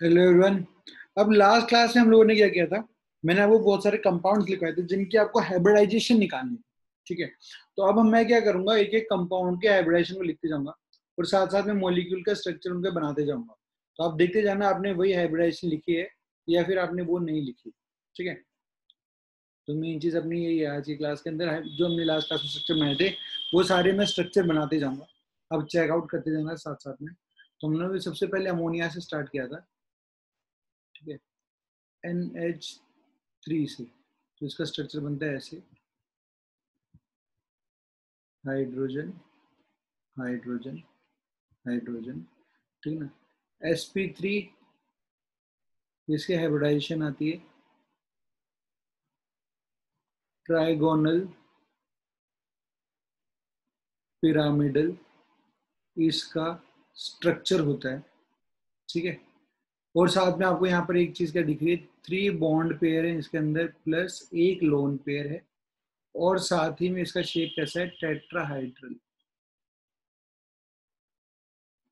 Hello everyone. अब last class में हम लोगों ने क्या किया था, मैंने आपको बहुत सारे कंपाउंड्स लिखवाए थे जिनकी आपको हाइब्रिडाइजेशन निकालनी है। ठीक है, तो अब मैं क्या करूंगा, एक एक कंपाउंड के हाइब्रिडाइजेशन को लिखते जाऊंगा और साथ साथ में मॉलिक्यूल का स्ट्रक्चर उनके बनाते जाऊंगा। तो आप देखते जाना आपने वही हाइब्रिडाइजेशन लिखी है या फिर आपने वो नहीं लिखी। ठीक है, तो मेन चीज अपनी यही है आज की क्लास के अंदर जो हमने लास्ट क्लास में स्ट्रक्चर बनाए थे वो सारे मैं स्ट्रक्चर बनाते जाऊंगा। अब चेकआउट करते जाऊंगा साथ साथ में। तो हमने भी सबसे पहले अमोनिया से स्टार्ट किया था। ठीक है, NH3 से, तो इसका स्ट्रक्चर बनता है ऐसे, हाइड्रोजन हाइड्रोजन हाइड्रोजन। ठीक है ना। sp3, इसकी हाइब्रिडाइजेशन आती है ट्राइगोनल पिरामिडल, इसका स्ट्रक्चर होता है। ठीक है, और साथ में आपको यहाँ पर एक चीज क्या दिख रही है, 3 बॉन्ड पेयर है इसके अंदर प्लस एक लोन पेयर है, और साथ ही में इसका शेप कैसा है, टेट्राहाइड्रल।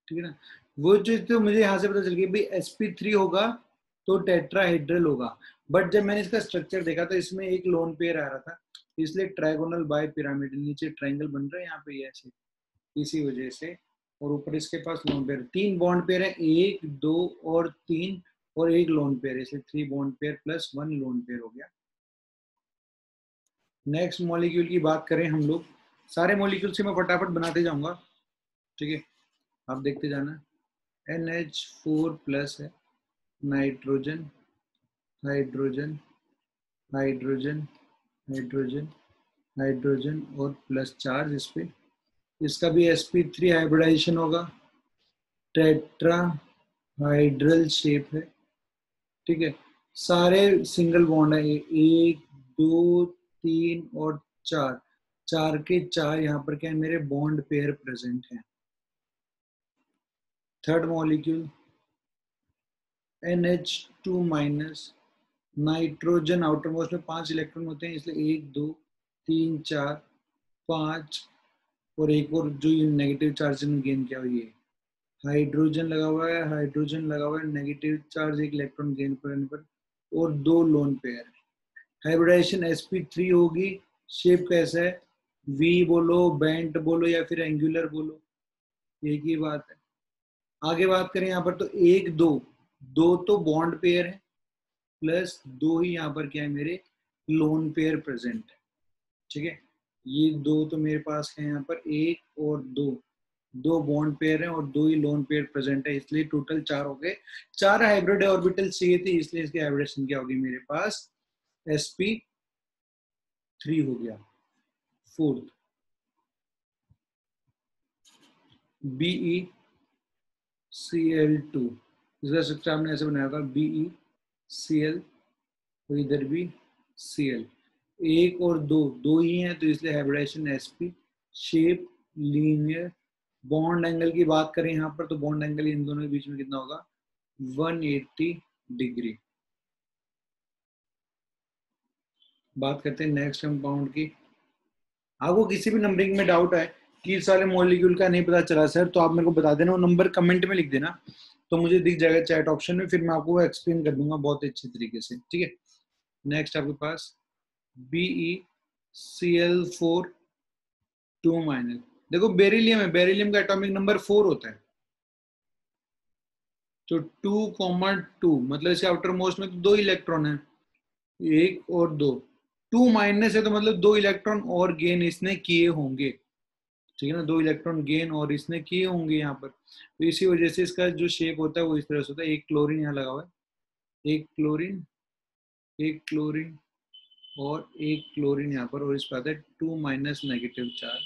ठीक है ना। वो चीज तो मुझे यहाँ से पता चल गई भाई sp3 होगा तो टेट्राहेड्रल होगा। बट जब मैंने इसका स्ट्रक्चर देखा तो इसमें एक लोन पेयर आ रहा था, इसलिए ट्राइगोनल बाय पिरामिडल, नीचे ट्रायंगल बन रहा है यहाँ पे ऐसे, इसी वजह से। और ऊपर इसके पास लोन पेयर, 3 बॉन्ड पेयर है, 1 2 और 3, और एक लोन पेयर है, इसलिए 3 bond pair plus 1 lone pair हो गया। नेक्स्ट मॉलिक्यूल की बात करें हम लोग, सारे मॉलिक्यूल से मैं फटाफट बनाते जाऊंगा। ठीक है, आप देखते जाना। NH4 प्लस है, nitrogen hydrogen hydrogen hydrogen hydrogen और प्लस चार्ज इस पे। इसका भी sp3 हाइब्रिडाइजेशन होगा, टेट्रा हाइड्रल शेप है। ठीक है, सारे सिंगल बॉन्ड है, 1 2 3 और 4, चार के चार यहाँ पर क्या है, मेरे बॉन्ड पेयर प्रेजेंट है। Third molecule NH2 minus, nitrogen outer most में 5 इलेक्ट्रॉन होते हैं, इसलिए 1 2 3 4 5, और एक और जो नेगेटिव चार्ज गेन किया हुआ ये हाइड्रोजन लगा हुआ है, हाइड्रोजन लगा हुआ है, नेगेटिव चार्ज एक इलेक्ट्रॉन गेन करने पर, और 2 लोन पेयर। हाइब्रिडाइजेशन sp3 होगी। शेप कैसा है, वी बोलो, बेंट बोलो या फिर एंगुलर बोलो, एक ही बात है। आगे बात करें यहाँ पर तो 1 2, दो तो बॉन्ड पेयर है प्लस 2 ही यहाँ पर क्या है, मेरे लोन पेयर प्रेजेंट है। ठीक है, ये 2 तो मेरे पास है यहाँ पर, 1 और 2, 2 बॉन्ड पेयर है और 2 ही लोन पेयर प्रेजेंट है, इसलिए टोटल 4 हो गए। 4 हाइब्रिड ऑर्बिटल चाहिए थे, इसलिए इसकी हाइब्रिडेशन क्या होगी मेरे पास, sp3 हो गया। फोर्थ BeCl2, इसका स्ट्रक्चर हमने ऐसे बनाया था, BeCl, तो इधर भी Cl, 1 और 2, 2 ही हैं तो इसलिए hybridization sp। Shape linear. Bond angle की बात करें यहाँ पर तो बॉन्ड एंगल इन दोनों के बीच में कितना होगा, 180 डिग्री। बात करते हैं नेक्स्ट कंपाउंड की। आपको किसी भी नंबरिंग में डाउट है कि इस वाले मॉलिक्यूल का नहीं पता चला सर, तो आप मेरे को बता देना, वो नंबर कमेंट में लिख देना तो मुझे दिख जाएगा चैट ऑप्शन में, फिर मैं आपको एक्सप्लेन कर दूंगा बहुत अच्छे तरीके से। ठीक है, नेक्स्ट आपके पास BeCl4 2 माइनस। देखो बेरिलियम है, बेरिलियम का एटॉमिक नंबर 4 होता है, तो 2,2 मतलब इसके आउटर मोस्ट में तो 2 इलेक्ट्रॉन है, 1 और 2, 2 माइनस है तो मतलब 2 इलेक्ट्रॉन और गेन इसने किए होंगे। ठीक है ना, 2 इलेक्ट्रॉन गेन और इसने किए होंगे यहाँ पर, तो इसी वजह से इसका जो शेप होता है वो इस तरह से होता है। एक क्लोरीन यहाँ लगा हुआ है, एक क्लोरीन, एक क्लोरीन और एक क्लोरीन यहाँ पर, और इस पर आता है 2 minus negative charge.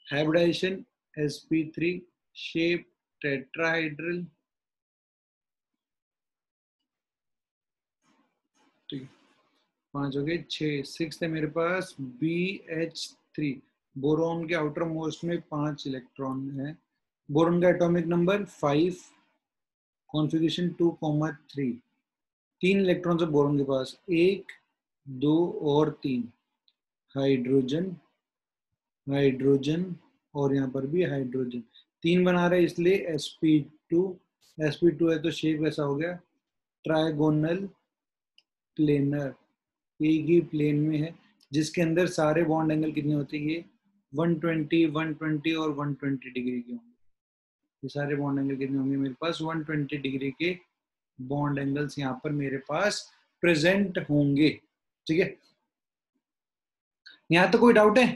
Hybridization sp3, shape tetrahedral. ठीक है, 5 हो गए, 6, 6 है मेरे पास BH3, बोरोन के आउटर मोस्ट में 5 इलेक्ट्रॉन है, बोरोन का एटॉमिक नंबर 5, कॉन्फ़िगरेशन 2,3, 3 इलेक्ट्रॉन है बोरोन के पास, 1 2 और 3, हाइड्रोजन हाइड्रोजन और यहाँ पर भी हाइड्रोजन, 3 बना रहे इसलिए sp2 sp2 है तो शेप कैसा हो गया, ट्राइगोनल प्लेनर, एक ही प्लेन में है जिसके अंदर सारे बॉन्ड एंगल कितने होते हैं, ये 120, 120 और 120 डिग्री के होंगे। ये सारे बॉन्ड एंगल कितने होंगे मेरे पास, 120 डिग्री के बॉन्ड एंगल्स यहाँ पर मेरे पास प्रेजेंट होंगे। ठीक है, यहाँ तो कोई डाउट है?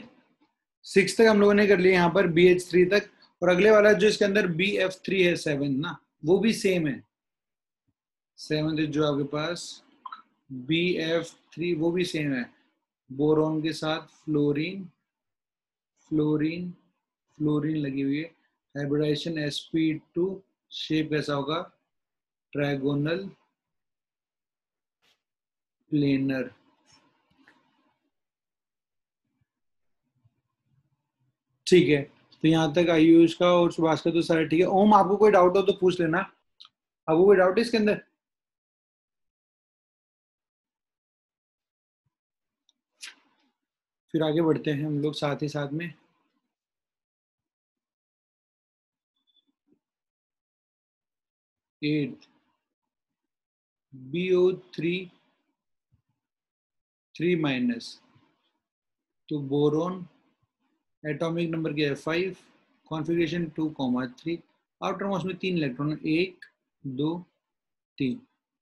6 तक हम लोगों ने कर लिया यहाँ पर BH3 तक, और अगले वाला जो इसके अंदर BF3 है 7 ना, वो भी सेम है। 7 जो आपके पास BF3 वो भी सेम है, बोरॉन के साथ फ्लोरीन, फ्लोरीन, फ्लोरीन लगी हुई है, हाइब्रिडाइजेशन sp2, शेप कैसा होगा, ट्राइगोनल प्लेनर। ठीक है, तो यहाँ तक आयुष का और सुभाष का तो सारा ठीक है। ओम आपको कोई डाउट हो तो पूछ लेना, आपको कोई डाउट है इसके अंदर? फिर आगे बढ़ते हैं हम लोग साथ ही साथ में। एट BO3 3- तो बोरोन एटॉमिक नंबर क्या है 5, कॉन्फ़िगरेशन 2,3, आउटर मोस्ट में 3 इलेक्ट्रॉन, 1 2 3,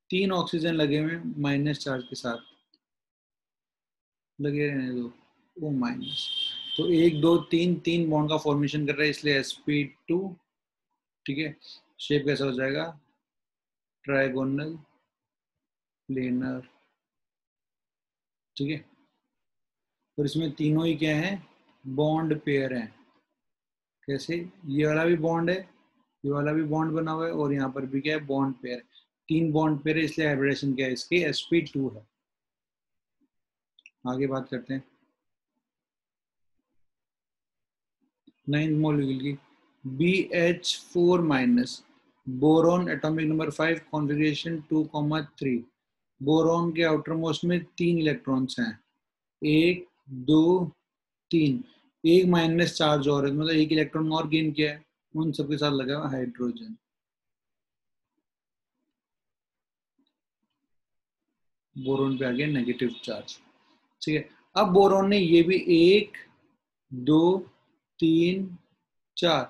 3 ऑक्सीजन लगे हुए माइनस चार्ज के साथ, लगे रहने दो, ओ माइनस, तो 1 2 3 3 बॉन्ड का फॉर्मेशन कर रहा है इसलिए sp2। ठीक है, शेप कैसा हो जाएगा, ट्राइगोनल प्लेनर। ठीक है, और इसमें तीनों ही क्या है, बॉन्ड पेयर हैं। कैसे, ये वाला भी बॉन्ड है, ये वाला भी बॉन्ड बना हुआ है, और यहाँ पर भी क्या है, बॉन्ड पेयर, 3 बॉन्ड पेयर है इसलिए हाइब्रिडेशन क्या है इसकी, sp2 है। आगे बात करते हैं 9th मॉलिक्यूल की, BH4-, boron atomic number 5, configuration 2,3, boron के आउटर मोस्ट में 3 इलेक्ट्रॉन्स हैं, 1 2 3, एक माइनस चार्ज और है, मतलब एक इलेक्ट्रॉन और गेन किया है, उन सबके साथ लगा हुआ हाइड्रोजन। बोरोन पे आ गया नेगेटिव चार्ज। ठीक है, अब बोरोन ने ये भी 1 2 3 4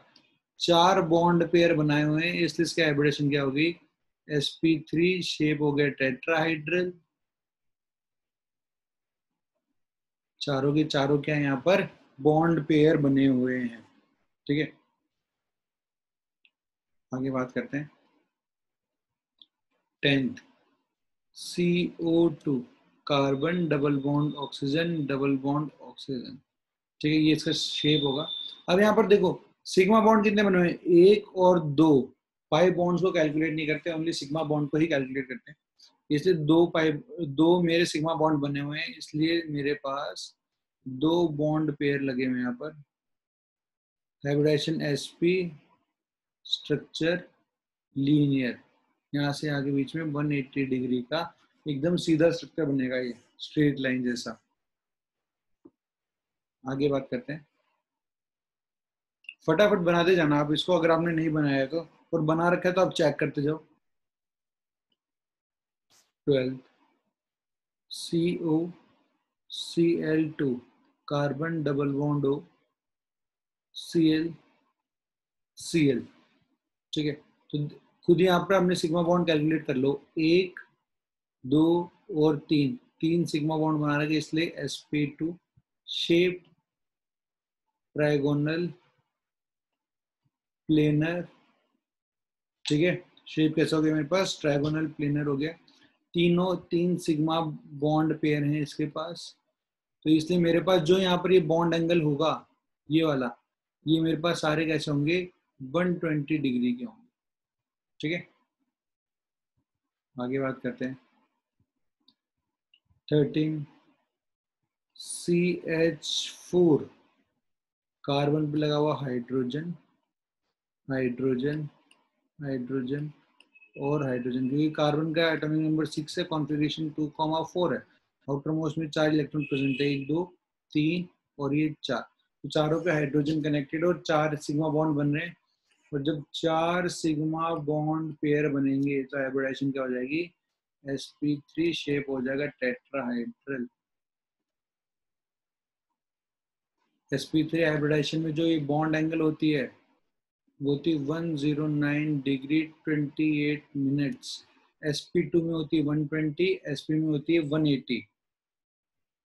4 बॉन्ड पेयर बनाए हुए हैं, इसलिए इसका हाइब्रिडेशन क्या होगी, sp3, शेप हो गया टेट्राहाइड्रल। चारों के चारों क्या है यहाँ पर, बॉन्ड पेयर बने हुए हैं। ठीक है, आगे बात करते हैं 10th CO2, carbon double bond oxygen, double bond oxygen. ठीक है, ये इसका शेप होगा। अब यहाँ पर देखो सिग्मा बॉन्ड कितने बने हुए हैं, 1 और 2, पाई बॉन्ड्स को कैलकुलेट नहीं करते, ओनली सिग्मा बॉन्ड को ही कैलकुलेट करते हैं, इसलिए 2 मेरे सिग्मा बॉन्ड बने हुए हैं, इसलिए मेरे पास 2 बॉन्ड पेयर लगे हुए हैं यहाँ पर, हाइब्रिडाइजेशन sp, स्ट्रक्चर लीनियर, यहाँ से आगे बीच में 180 डिग्री का एकदम सीधा स्ट्रक्चर बनेगा, ये स्ट्रेट लाइन जैसा। आगे बात करते हैं, फटाफट बनाते जाना आप इसको, अगर आपने नहीं बनाया तो, और बना रखा है तो आप चेक करते जाओ। 12 CO Cl2, carbon double bond O, Cl Cl। ठीक है, तो खुद यहाँ पर आपने सिग्मा बॉन्ड कैलकुलेट कर लो, 1 2 और 3, 3 सिग्मा बॉन्ड बना रखे इसलिए sp2, शेप ट्राइगोनल प्लेनर। ठीक है, शेप कैसा हो गया मेरे पास, ट्राइगोनल प्लेनर हो गया, तीनों 3 सिग्मा बॉन्ड पेयर हैं इसके पास, तो इसलिए मेरे पास जो यहाँ पर ये बॉन्ड एंगल होगा, ये वाला, ये मेरे पास सारे कैसे होंगे, 120 डिग्री के होंगे। ठीक है, आगे बात करते हैं 13 CH4, कार्बन पे लगा हुआ हाइड्रोजन, हाइड्रोजन, हाइड्रोजन और हाइड्रोजन, क्योंकि कार्बन का एटॉमिक नंबर 6 है, कॉन्फ़िगरेशन 2,4 है, आउटर मोस्ट में 4 इलेक्ट्रॉन प्रेजेंट है, 1 2 3 और ये 4, तो चारों पे हाइड्रोजन कनेक्टेड और 4 सिग्मा बॉन्ड बन रहे हैं, और जब 4 सिग्मा बॉन्ड पेयर बनेंगे तो हाइब्रिडाइजेशन क्या हो जाएगी, sp3 शेप हो जाएगा टेट्राहाइड्रल। sp3 हाइब्रिडाइजेशन में जो ये बॉन्ड एंगल होती है वो होती 109 डिग्री 28 मिनट्स। sp2 में होती है 120, sp में होती है 180।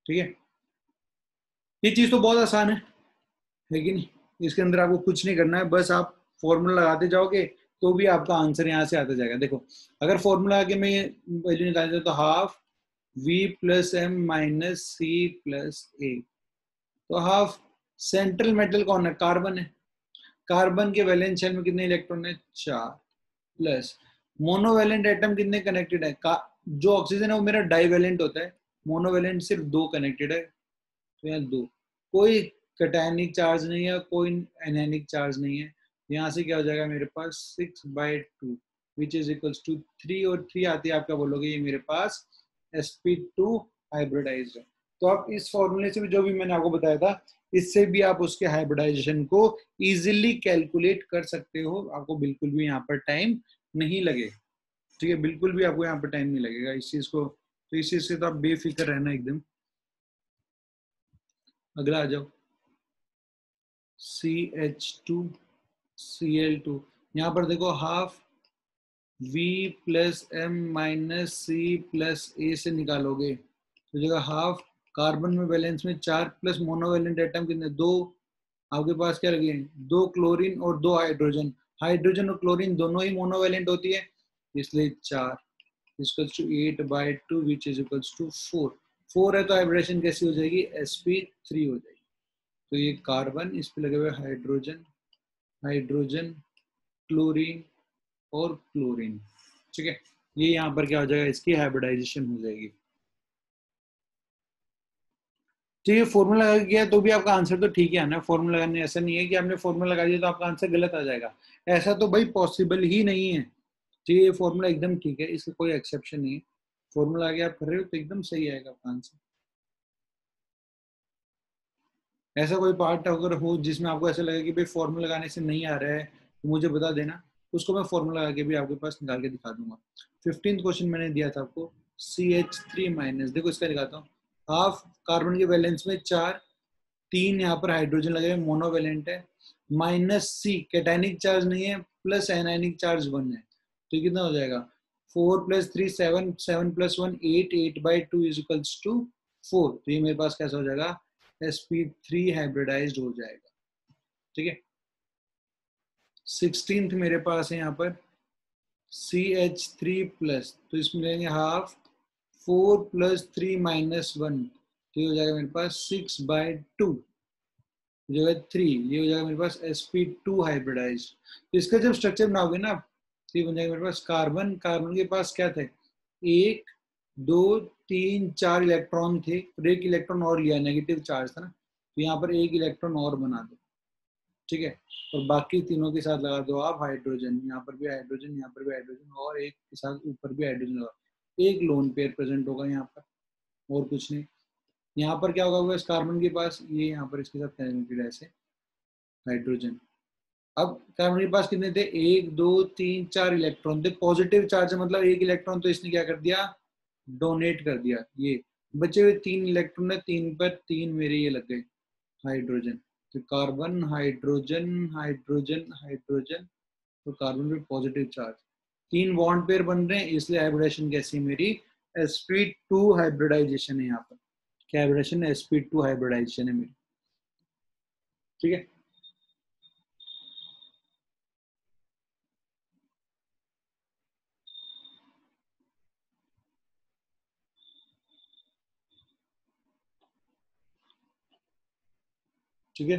ठीक है, ये चीज तो बहुत आसान है कि नहीं? इसके अंदर आपको कुछ नहीं करना है, बस आप फॉर्मूला लगाते जाओगे तो भी आपका आंसर यहाँ से आता जाएगा। देखो, अगर फॉर्मूला आके मैं वैल्यू निकालता तो half v plus M minus C plus A, तो हाफ सेंट्रल मेटल कौन है, कार्बन है। कार्बन के वैलेंस शेल में कितने इलेक्ट्रॉन है, 4, प्लस मोनोवैलेंट एटम कितने कनेक्टेड है, जो ऑक्सीजन है वो मेरा डाइवैलेंट होता है, मोनोवैलेंट सिर्फ 2 कनेक्टेड है, तो यहाँ 2, कोई कैटायनिक चार्ज नहीं है, कोई एनायनिक चार्ज नहीं है। यहाँ से क्या हो जाएगा मेरे पास 6/2 विच इज इक्वल्स टू 3, और 3 आती है, आप क्या बोलोगे, ये मेरे पास sp2 हाइब्रिडाइज है। तो आप इस फॉर्मूले से भी, जो भी मैंने आपको बताया था, इससे भी आप उसके हाइब्रिडाइजेशन को इजीली कैलकुलेट कर सकते हो। आपको बिल्कुल भी यहाँ पर टाइम नहीं लगेगा। ठीक है, बिल्कुल भी आपको यहाँ पर टाइम नहीं लगेगा इस चीज को, तो इस चीज से तो आप बेफिक्र रहना एकदम। अगला आ जाओ, CH2 Cl2, यहाँ पर देखो half V plus M minus C plus A से निकालोगे तो जगह हाफ, कार्बन में वैलेंस में 4 प्लस मोनोवैलेंट एटम कितने, 2, आपके पास क्या लगे, 2 क्लोरीन और 2 हाइड्रोजन। हाइड्रोजन और क्लोरीन दोनों ही मोनोवैलेंट होती है, इसलिए 4 equals to 8/2 which is equals to 4। 4 है तो हाइब्रिडेशन कैसी हो जाएगी, sp3 हो जाएगी। तो ये कार्बन, इस पे लगे हुए हाइड्रोजन, हाइड्रोजन, क्लोरीन और क्लोरीन। ठीक है, ये यहाँ पर क्या हो जाएगा, इसकी हाइब्रिडाइजेशन हो जाएगी। ठीक है, फॉर्मूला लगा गया तो भी आपका आंसर तो ठीक है ना। फॉर्मूला लगाने ऐसा नहीं है कि आपने फॉर्मूला लगा दिया तो आपका आंसर गलत आ जाएगा, ऐसा तो भाई पॉसिबल ही नहीं है। ठीक है, ये फॉर्मूला एकदम ठीक है, इसका कोई एक्सेप्शन नहीं है। फॉर्मूला आगे आप कर रहे हो तो एकदम सही आएगा आपका आंसर। ऐसा कोई पार्ट अगर हो जिसमें आपको ऐसा लगे कि भाई फॉर्मूला लगाने से नहीं आ रहा है तो मुझे बता देना, उसको मैं फॉर्मूला लगा के भी आपके पास निकाल के दिखा दूंगा। 15th क्वेश्चन मैंने दिया था आपको, CH3 माइनस, देखो इसका दिखाता हूँ। हाफ कार्बन के वैलेंस में 4, 3 यहाँ पर हाइड्रोजन लगे हुए मोनोवेलेंट है, माइनस सी कैटायनिक चार्ज नहीं है, प्लस एनायनिक चार्ज 1 है, तो कितना हो जाएगा, 4 + 3 7, 7 + 1 8, 8/2 इज इक्वल्स टू 4। तो ये मेरे पास कैसा हो जाएगा, sp3 हाइब्रिडाइज्ड हो जाएगा। ठीक है, 16th मेरे पास है यहाँ पर CH3 प्लस, तो इसमें लेंगे हाफ 4 + 3 - 1, तो ये हो जाएगा मेरे पास 6/2 जो है 3, ये हो जाएगा मेरे पास sp2 हाइब्रिडाइज। तो इसका जब स्ट्रक्चर बनाओगे ना, तो ये बन जाएगा मेरे पास कार्बन, कार्बन के पास क्या थे, 1 2 3 4 इलेक्ट्रॉन थे, और एक इलेक्ट्रॉन और लिया, नेगेटिव चार्ज था ना, तो यहाँ पर एक इलेक्ट्रॉन और बना दो। ठीक है, और बाकी तीनों के साथ लगा दो आप हाइड्रोजन, यहाँ पर भी हाइड्रोजन, यहाँ पर भी हाइड्रोजन, और एक के साथ ऊपर भी हाइड्रोजन लगा, एक लोन पेयर प्रेजेंट होगा यहाँ पर, और कुछ नहीं। यहाँ पर क्या होगा, इस कार्बन के पास ये यहाँ पर इसके साथ कनेक्टेड है ऐसे हाइड्रोजन। अब कार्बन के पास कितने थे, 1 2 3 4 इलेक्ट्रॉन थे, पॉजिटिव चार्ज है, मतलब एक इलेक्ट्रॉन तो इसने क्या कर दिया, डोनेट कर दिया। ये बचे हुए 3 इलेक्ट्रॉन है, 3 पर 3 मेरे ये लग गए हाइड्रोजन, तो कार्बन हाइड्रोजन हाइड्रोजन हाइड्रोजन, तो कार्बन पे पॉजिटिव चार्ज, 3 बॉन्ड पेयर बन रहे हैं, इसलिए हाइब्रिडेशन कैसी मेरी, sp2 हाइब्रिडाइजेशन है। यहाँ पर क्या हाइब्रिडेशन है, sp2 हाइब्रिडाइजेशन है मेरी। ठीक है, ठीक है,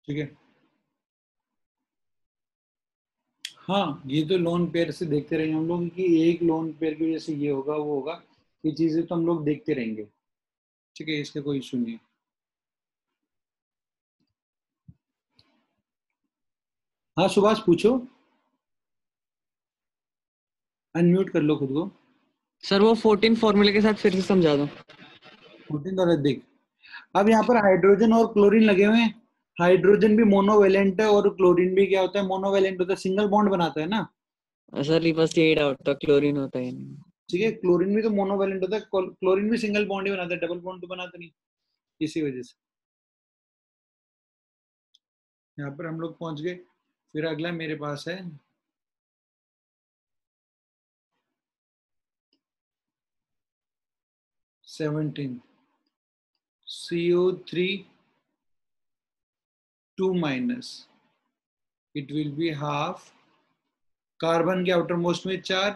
ठीक है। हाँ, ये तो लोन पेयर से देखते रहे हम लोग कि एक लोन पेयर की वजह से ये होगा वो होगा, ये चीजें तो हम लोग देखते रहेंगे, ठीक है, इसका कोई इशू नहीं है। हाँ सुभाष पूछो, अनम्यूट कर लो खुद को। सर वो 14 फॉर्मूले के साथ फिर से समझा दो। 14 और देख, अब यहाँ पर हाइड्रोजन और क्लोरीन लगे हुए हैं। हाइड्रोजन भी मोनोवेलेंट है और क्लोरीन भी क्या होता है, मोनोवेलेंट होता है, सिंगल बॉन्ड बनाता है ना। सर ये बस यही डाउट था, क्लोरीन होता है नहीं। ठीक है, क्लोरीन भी तो मोनोवेलेंट होता है, क्लोरीन भी सिंगल बॉन्ड ही बनाता है, डबल बॉन्ड तो बनाता नहीं, इसी वजह से यहाँ पर हम लोग पहुंच गए। फिर अगला मेरे पास है 17, CO3 2 minus, it will be half, carbon के आउटर मोस्ट में 4।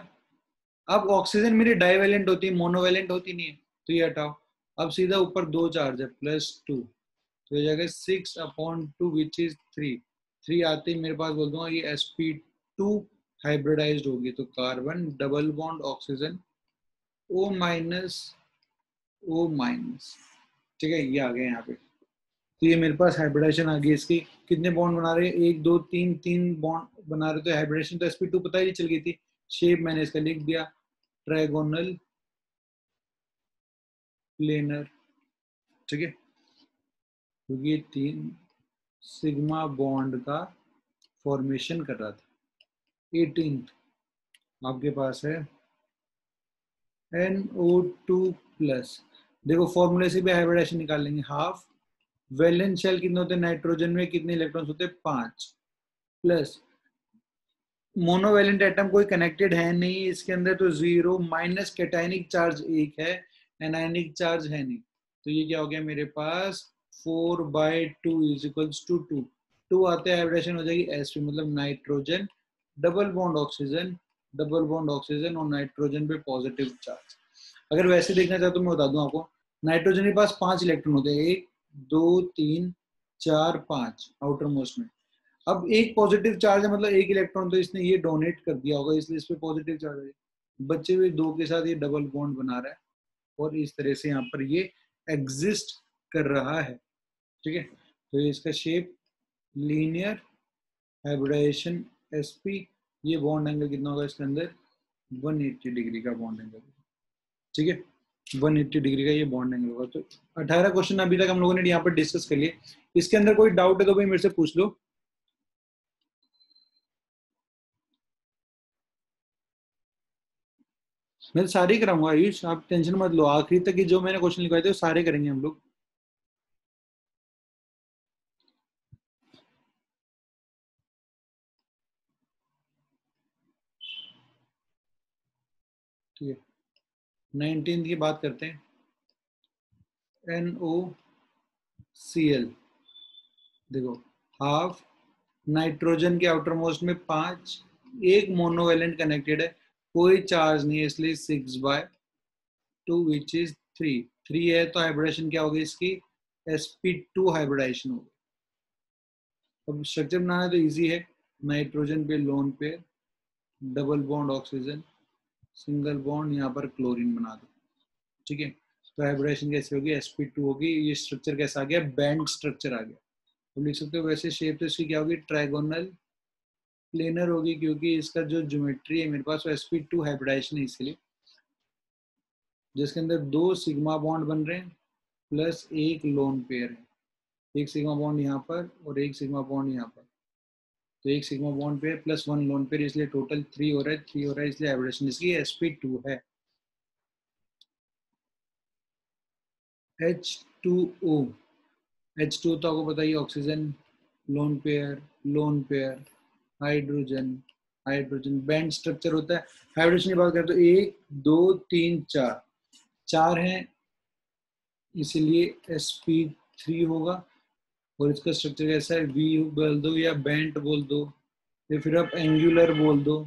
अब ऑक्सीजन मेरी डाइवेलेंट होती है, मोनोवेलेंट होती नहीं है, तो ये हटाओ। अब सीधा ऊपर 2 चार्ज है, +2, तो ये जाएगा 6/2 विच इज 3। 3 आते ही मेरे पास बोल दूंगा ये sp2 हाइब्रिडाइज्ड होगी, तो carbon double bond oxygen O minus O minus, ठीक है, ये आ गए यहाँ पे। तो ये मेरे पास हाइब्रिडाइजेशन आ गई। इसकी कितने बॉन्ड बना रहे हैं, 1 2 3, 3 बॉन्ड बना रहे, तो हाइब्रिडेशन तो sp2 पता ही चल गई थी। शेप मैंने इसका लिख दिया, ट्राइगोनल प्लेनर, ठीक है, क्योंकि ये 3 सिग्मा बॉन्ड का फॉर्मेशन कर रहा था। 18 आपके पास है NO2 प्लस। देखो फॉर्मूले से भी हाइब्रिडेशन निकाल लेंगे, हाफ वैलेंस शेल कितने होते हैं, नाइट्रोजन में कितने इलेक्ट्रॉन्स होते हैं, 5, प्लस मोनोवेलेंट एटम कोई कनेक्टेड है नहीं इसके अंदर, तो 0 माइनस कैटायनिक चार्ज 1 है, एनायनिक चार्ज है नहीं, तो ये क्या हो गया मेरे पास 4/2 इज इक्वल्स टू 2। 2 आते हैं हाइब्रिडेशन हो जाएगी sp, मतलब nitrogen double bond oxygen, double bond oxygen और नाइट्रोजन पे पॉजिटिव चार्ज। अगर वैसे देखना चाहो तो मैं बता दूं आपको, नाइट्रोजन के पास 5 इलेक्ट्रॉन होते हैं, 1 2 3 4 5 आउटर मोस्ट में। अब एक पॉजिटिव चार्ज है, मतलब एक इलेक्ट्रॉन तो इसने ये डोनेट कर दिया होगा, इसलिए इस पे पॉजिटिव चार्ज है। बच्चे हुए 2 के साथ ये डबल बॉन्ड बना रहा है और इस तरह से यहाँ पर ये एग्जिस्ट कर रहा है, ठीक है। तो ये इसका शेप लीनियर हाइब्रिडाइजेशन sp, ये बॉन्ड एंगल कितना होगा इसके अंदर, 180 डिग्री का बॉन्ड एंगल, ठीक है, 180 डिग्री का ये बॉन्ड एंगल होगा। तो 18 क्वेश्चन अभी तक हम लोगों ने यहाँ पर डिस्कस कर लिए। इसके अंदर कोई डाउट है तो भाई मेरे से पूछ लो। मैं तो सारे ही कराऊंगा आयुष, आप टेंशन मत लो, आखिरी तक की जो मैंने क्वेश्चन लिखवाए थे वो सारे करेंगे हम लोग। ठीक है, 19 की बात करते हैं, NOCl, देखो हाफ, नाइट्रोजन के आउटर मोस्ट में 5, एक मोनोवेलेंट कनेक्टेड है, कोई चार्ज नहीं है, इसलिए 6/2 विच इज 3। 3 है तो हाइब्रिडेशन क्या होगी इसकी, sp2 हाइब्रिडाइजेशन होगी। अब स्ट्रक्चर बनाना तो इजी है, नाइट्रोजन पे लोन पे double bond oxygen, single bond यहाँ पर क्लोरीन बना दो, ठीक है। तो हाइब्रिडेशन कैसे होगी, sp2 होगी। ये स्ट्रक्चर कैसा आ गया, बैंड स्ट्रक्चर आ गया। तो लिख सकते हो वैसे शेप तो इसकी क्या होगी, ट्राइगोनल प्लेनर होगी, क्योंकि इसका जो ज्योमेट्री है मेरे पास वो sp2 हाइब्रिडाइजेशन है, इसलिए जिसके अंदर 2 सिग्मा बॉन्ड बन रहे हैं प्लस एक लोन पेयर है, एक सिग्मा बॉन्ड यहाँ पर और एक सिग्मा बॉन्ड यहाँ पर, तो एक sigma bond pair plus 1 lone pair, इसलिए टोटल 3 हो रहा है, 3 हो रहा है, इसलिए हाइब्रिडेशन इसकी sp2 है। H2O, H2 तो आपको पता ही, oxygen lone pair hydrogen, hydrogen band structure होता है। हाइड्रोजन की बात करें तो 1 2 3 4, 4 हैं, इसीलिए sp3 होगा। और इसका स्ट्रक्चर कैसा है, वी बोल दो या बैंड बोल दो या फिर आप एंगुलर बोल दो।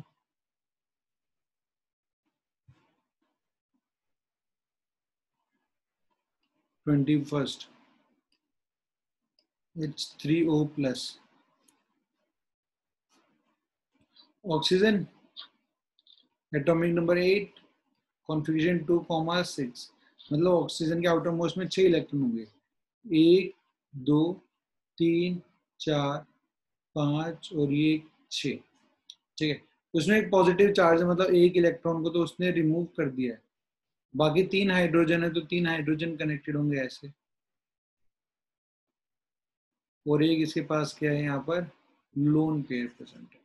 Twenty first, H3O plus, oxygen atomic number 8, configuration 2,6 मतलब ऑक्सीजन के आउटर मोस्ट में 6 इलेक्ट्रॉन होंगे, 1 2 3 4 5 और ये 6, ठीक है। उसमें एक पॉजिटिव चार्ज है, मतलब एक इलेक्ट्रॉन को तो उसने रिमूव कर दिया है, बाकी 3 हाइड्रोजन है तो 3 हाइड्रोजन कनेक्टेड होंगे ऐसे, और एक इसके पास क्या है यहाँ पर लोन पेयर प्रेजेंट है,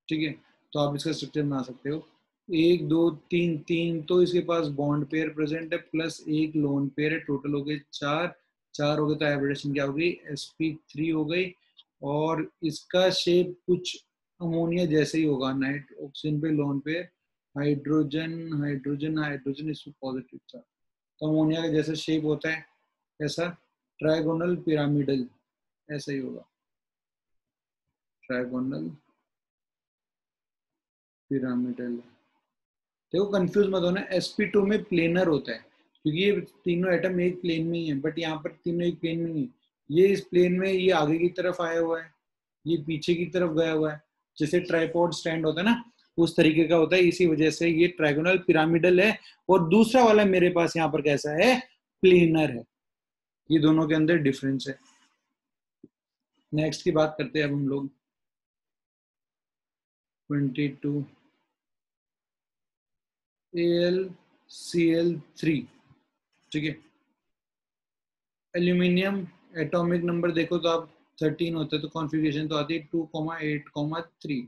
ठीक है। तो आप इसका स्ट्रक्चर बना सकते हो, 1 2 3 3 तो इसके पास बॉन्ड पेयर प्रेजेंट है प्लस एक लोन पेयर है, टोटल हो गए 4, 4 हो गए तो हाइब्रिडेशन क्या हो गई sp3 हो गई, और इसका शेप कुछ अमोनिया जैसे ही होगा, नाइट ऑक्सीजन पे loan pair, hydrogen hydrogen hydrogen इसमें पॉजिटिव चार्ज, तो अमोनिया का जैसा शेप होता है ऐसा ट्राइगोनल पिरामिडल ऐसा ही होगा, ट्राइगोनल पिरामिडल। देखो कंफ्यूज मत होना, sp2 में प्लेनर होता है क्योंकि ये तीनों एटम एक प्लेन में ही है, बट यहाँ पर तीनों एक प्लेन में नहीं है, ये इस प्लेन में ये आगे की तरफ आया हुआ है, ये पीछे की तरफ गया हुआ है, जैसे ट्राइपॉड स्टैंड होता है ना उस तरीके का होता है, इसी वजह से ये ट्राइगोनल पिरामिडल है, और दूसरा वाला मेरे पास यहाँ पर कैसा है प्लेनर है, ये दोनों के अंदर डिफरेंस है। नेक्स्ट की बात करते हैं अब हम लोग 22 AlCl3, ठीक है। एल्यूमिनियम एटॉमिक नंबर देखो तो आप 13 होता है, तो कॉन्फ़िगरेशन तो आती है 2,8,3,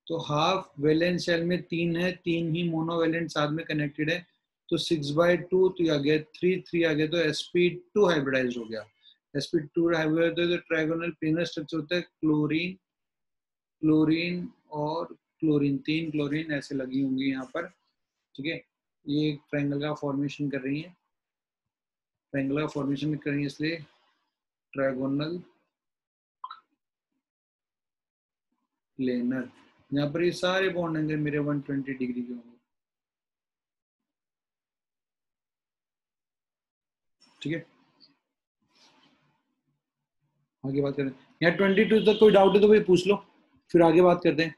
तो हाफ वैलेंस शेल में 3 है, 3 ही मोनोवैलेंट साथ में कनेक्टेड है, तो 6/2 तो आ गया 3 3 आ गया, तो sp2 हाइब्रिडाइज हो गया, sp2 हाइब्रिडाइज होता है तो ट्राइगोनल प्लेनर स्ट्रक्चर होता है, क्लोरीन क्लोरीन और क्लोरीन, 3 क्लोरीन ऐसे लगी होंगी यहाँ पर, ठीक है। ये ट्रायंगल का फॉर्मेशन कर रही है, ट्रायंगल का फॉर्मेशन कर रही है इसलिए ट्रायगोनल प्लेनर, यहाँ पर ये सारे बॉन्ड एंगल मेरे 120 डिग्री के होंगे, ठीक है। आगे बात करें, यहाँ 22 तक कोई डाउट है तो भाई पूछ लो, फिर आगे बात करते हैं।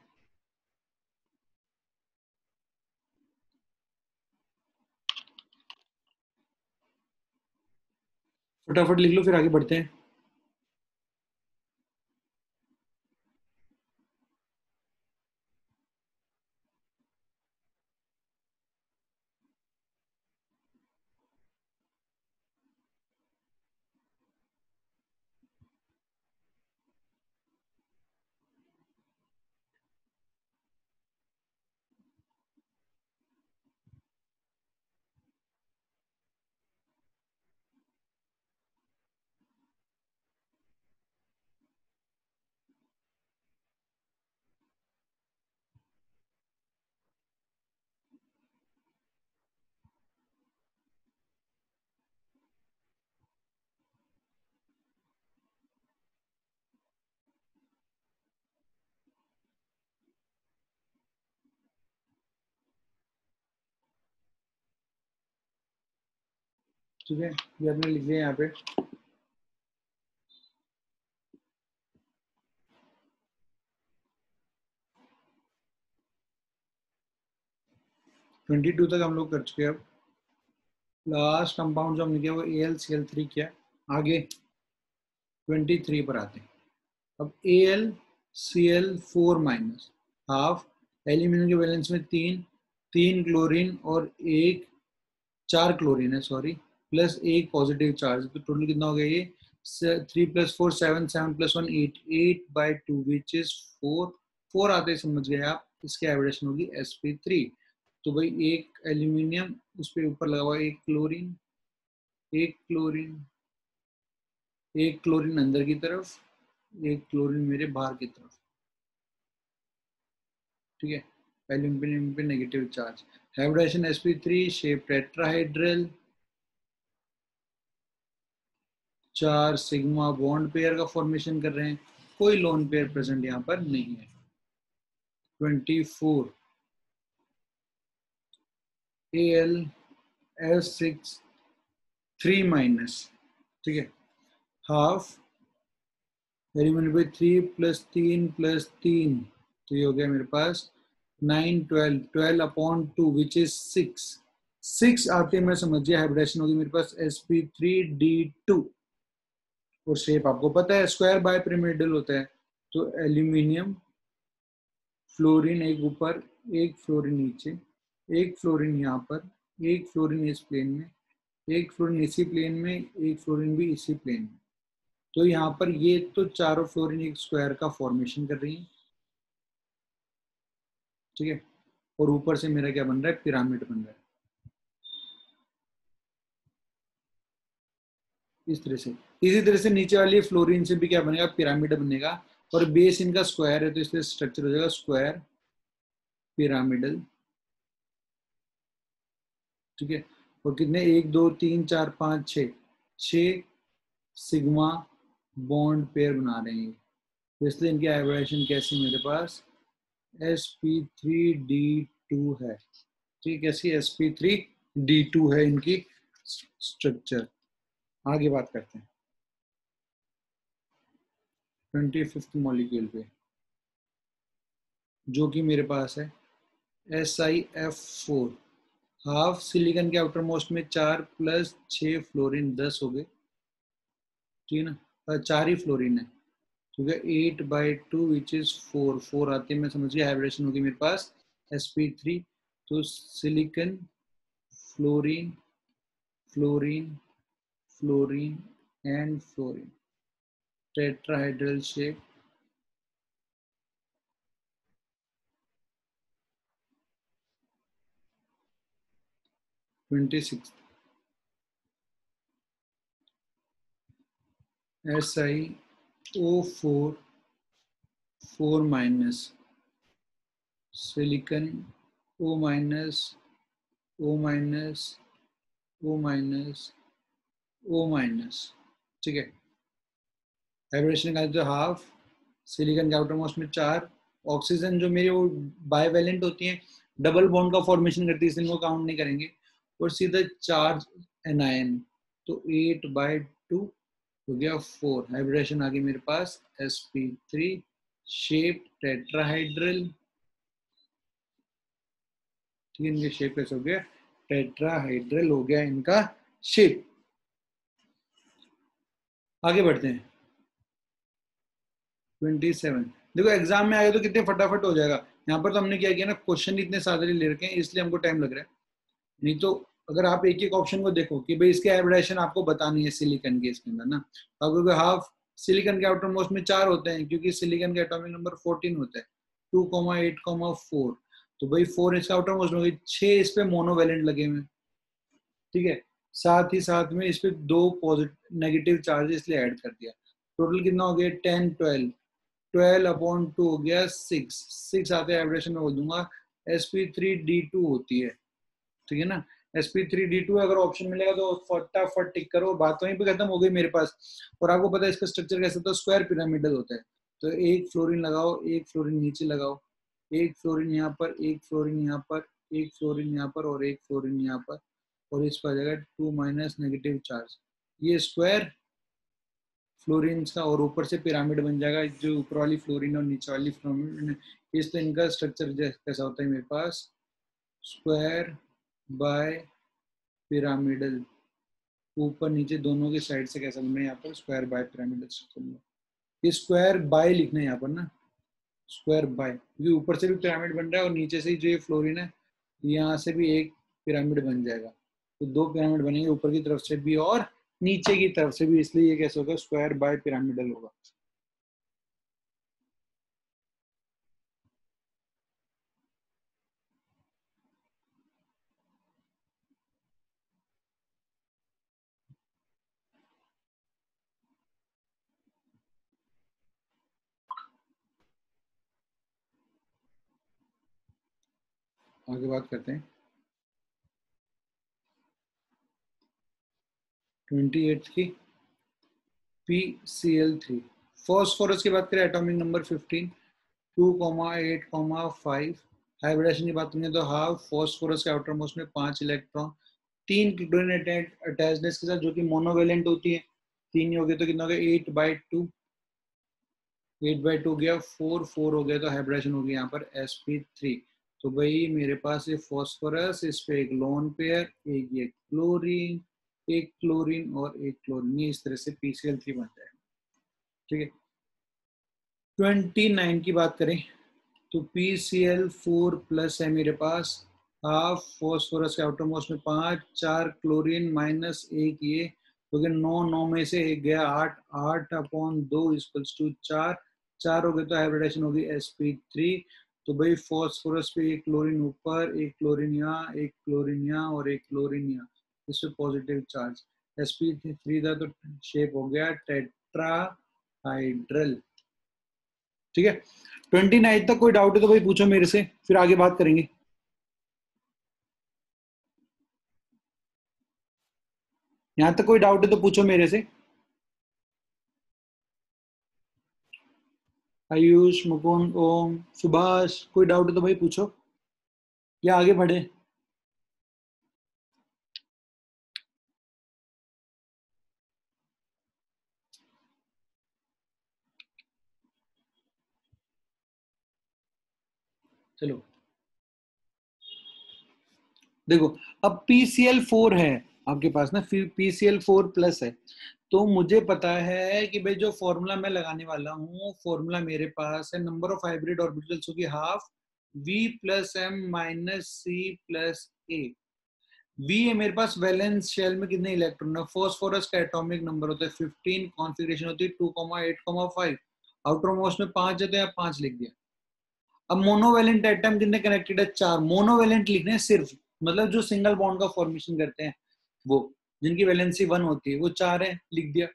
फटाफट लिख लो फिर आगे बढ़ते हैं। ठीक है, ये आपने लिख लिया यहाँ पे। ट्वेंटी टू तक हम लोग कर चुके हैं, अब लास्ट कंपाउंड जो हमने किया वो AlCl3 किया, आगे 23 पर आते हैं। अब AlCl4 माइनस हाफ, एल्यूमिनियम के वैलेंस में 3 क्लोरीन और एक 4 क्लोरीन है सॉरी, प्लस एक पॉजिटिव चार्ज, तो टोटल कितना हो गया ये 3 + 4 7 7 + 1 8 8/2 विच इज 4 4 आते समझ गए आप, इसकी एवरेशन होगी sp3, तो भाई एक एल्यूमिनियम उस पे ऊपर लगा हुआ एक क्लोरीन, एक क्लोरीन, एक क्लोरीन अंदर की तरफ, एक क्लोरीन मेरे बाहर की तरफ, ठीक है। एल्यूमिनियम पे negative charge, hybridization sp3 shape tetrahedral, 4 sigma bond pair का फॉर्मेशन कर रहे हैं, कोई लोन पेयर प्रेजेंट यहाँ पर नहीं है। 24 AlS6 3 माइनस, ठीक है, हाफ एलिमेंट पे 3 + 3 + 3, तो ये हो गया मेरे पास 9 12 12/2 विच इज 6, 6 आते में समझिए हाइब्रिडेशन होगी मेरे पास sp3d2 और शेप आपको पता है स्क्वायर बाय पिरामिडल होता है, तो एल्यूमिनियम फ्लोरीन एक ऊपर एक फ्लोरीन नीचे, एक फ्लोरीन यहाँ पर, एक फ्लोरीन इस प्लेन में, एक फ्लोरीन इसी प्लेन में, एक फ्लोरीन भी इसी प्लेन में। तो यहाँ पर ये तो चारों फ्लोरीन एक स्क्वायर का फॉर्मेशन कर रही है, ठीक है। और ऊपर से मेरा क्या बन रहा है, पिरामिड बन रहा है इस तरह से। इसी तरह से नीचे वाली फ्लोरीन से भी क्या बनेगा, पिरामिड बनेगा, और बेस इनका स्क्वायर है तो इसलिए स्ट्रक्चर हो जाएगा स्क्वायर पिरामिडल, ठीक है। और कितने, 1 2 3 4 5 6, 6 सिग्मा बॉन्ड पेयर बना रहे हैं, तो इसलिए इनकी हाइब्रिडेशन कैसी मेरे पास sp3d2 है, ठीक है। कैसी sp3d2 है इनकी स्ट्रक्चर। आगे बात करते हैं 25th मॉलिक्यूल पे, जो कि मेरे पास है SiF4, हाफ सिलिकॉन के आउटर मोस्ट में 4 + 6 फ्लोरीन 10 हो गए, ठीक है ना, 4 ही फ्लोरीन है, ठीक है। 8/2 विच इज 4, 4 आते में समझिए हाइब्रिडेशन होगी मेरे पास sp3, तो silicon fluorine fluorine fluorine and fluorine, tetrahedral shape, 26 SiO4 4 minus silicon O minus O minus O minus O minus, ठीक है। हाइब्रिडेशन का जो हाफ सिलिकॉन के आउटर मोस्ट में 4, ऑक्सीजन जो मेरी वो बाइवेलेंट होती है, डबल बॉन्ड का फॉर्मेशन करती है, इसलिए इनको काउंट नहीं करेंगे, और सीधा चार्ज एनायन, तो 8/2 हो गया 4, हाइब्रिडेशन आ गई मेरे पास sp3 शेप टेट्राहाइड्रल, ठीक है। इनके शेप कैसे हो गया, टेट्राहाइड्रल हो गया इनका शेप। आगे बढ़ते हैं 27, देखो एग्जाम में आया तो कितने फटाफट हो जाएगा। यहाँ पर तो हमने क्या किया ना, क्वेश्चन इतने सारे ले रखे हैं इसलिए हमको टाइम लग रहा है, नहीं तो अगर आप एक एक ऑप्शन को देखो कि भाई इसके हाइब्रिडेशन आपको बतानी है सिलिकॉन के इसके अंदर ना, तो आपको हाफ सिलिकॉन के आउटर मोस्ट में 4 होते हैं क्योंकि सिलिकॉन के एटॉमिक नंबर 14 होता है, 2, 8, 4, तो भाई 4 इसका आउटर मोस्ट हो गई, 6 इस पे मोनोवेलेंट लगे हुए, ठीक है। साथ ही साथ में इस पे 2 पॉजिटिव नेगेटिव चार्ज इसलिए ऐड कर दिया, टोटल कितना हो गया 10 12, 12/2 हो गया 6, 6 आते हाइब्रिडेशन में बोल दूंगा sp3d2 होती है, ठीक है ना। sp3d2 अगर ऑप्शन मिलेगा तो फटाफट टिक करो, बात वहीं पे खत्म हो गई मेरे पास। और आपको पता है इसका स्ट्रक्चर कैसा होता है, स्क्वायर पिरामिडल होता है, तो एक फ्लोरीन लगाओ, एक फ्लोरीन नीचे लगाओ, एक फ्लोरीन यहाँ पर, एक फ्लोरीन यहाँ पर, एक फ्लोरीन यहाँ पर, और एक फ्लोरीन यहाँ पर, और इस पर जगह 2- नेगेटिव चार्ज, ये स्क्वायर फ्लोरीन का, और ऊपर से पिरामिड बन जाएगा, जो ऊपर वाली फ्लोरीन और नीचे वाली फ्लोरीन, इस तो इनका स्ट्रक्चर कैसा होता है मेरे पास, स्क्वायर बाय पिरामिडल, ऊपर नीचे दोनों के साइड से कैसा बनना है यहाँ पर, स्क्वायर बाय पिरामिडल स्ट्रक्चर में, ये स्क्वायर बाय लिखना है यहाँ पर ना, स्क्वायर बाय, क्योंकि ऊपर से भी पिरामिड बन रहा है और नीचे से जो ये फ्लोरीन है यहाँ से भी एक पिरामिड बन जाएगा, तो 2 पिरामिड बनेंगे ऊपर की तरफ से भी और नीचे की तरफ से भी, इसलिए ये कैसे होगा, स्क्वायर बाय पिरामिडल होगा। आगे बात करते हैं 28 की, PCl3, फॉस्फोरस की बात करें एटॉमिक नंबर 15, 2, 8, 5, हाइब्रिडेशन की बात करें तो हाफ फॉस्फोरस के आउटर मोस्ट में 5 इलेक्ट्रॉन, 3 क्लोरीन अटैचनेस के साथ जो कि मोनोवेलेंट होती है, 3 ही हो गए तो कितना हो गया 8/2, 8/2 हो गया 4 हो गया, तो हाइब्रिडेशन हो गया यहाँ पर sp3, तो भाई मेरे पास ये फॉस्फोरस, इस पे एक लोन पेयर, एक ये क्लोरीन, एक क्लोरीन और एक क्लोरीन, इस तरह से PCl3 बन जाएगा। ठीक है, 29 की बात करें तो PCl4 प्लस है मेरे पास, हाफ फॉस्फोरस के आउटर मोस्ट में 5, 4 क्लोरीन माइनस एक ये, क्योंकि 9, 9 में से एक गया 8, 8/2 इक्वल्स टू 4, 4 हो गए तो हाइब्रिडेशन होगी sp3। तो भाई फॉस्फोरस पे एक क्लोरीन ऊपर, एक क्लोरीन यहाँ, एक क्लोरीन यहाँ और एक क्लोरीन यहाँ, इससे पॉजिटिव चार्ज, sp3 था तो शेप हो गया टेट्राहाइड्रल। ठीक है, 29 तक कोई डाउट है तो भाई पूछो मेरे से, फिर आगे बात करेंगे। यहां तक कोई डाउट है तो पूछो मेरे से। आयुष, मुकुंद, ओम, सुभाष, कोई डाउट है तो भाई पूछो या आगे बढ़े। चलो देखो, अब PCl4 है आपके पास ना, फिर PCl4 प्लस है, तो मुझे पता है कि भाई जो फॉर्मूला मैं लगाने वाला हूँ, फॉर्मूला मेरे पास है नंबर ऑफ हाइब्रिड ऑर्बिटल्स होगी half V plus M minus C plus A। V है मेरे पास वैलेंस शेल में कितने इलेक्ट्रॉन है, फॉस्फोरस का एटॉमिक नंबर होता है 15, कॉन्फ़िगरेशन होती है 2,8,5, आउटर मोस्ट में 5 है तो यहाँ 5 लिख दिया। अब मोनोवेलेंट एटम कितने कनेक्टेड है, 4, मोनोवेलेंट लिखने सिर्फ, मतलब जो सिंगल बॉन्ड का फॉर्मेशन करते हैं वो, जिनकी वैलेंसी 1 होती है वो 4 है, लिख दिया।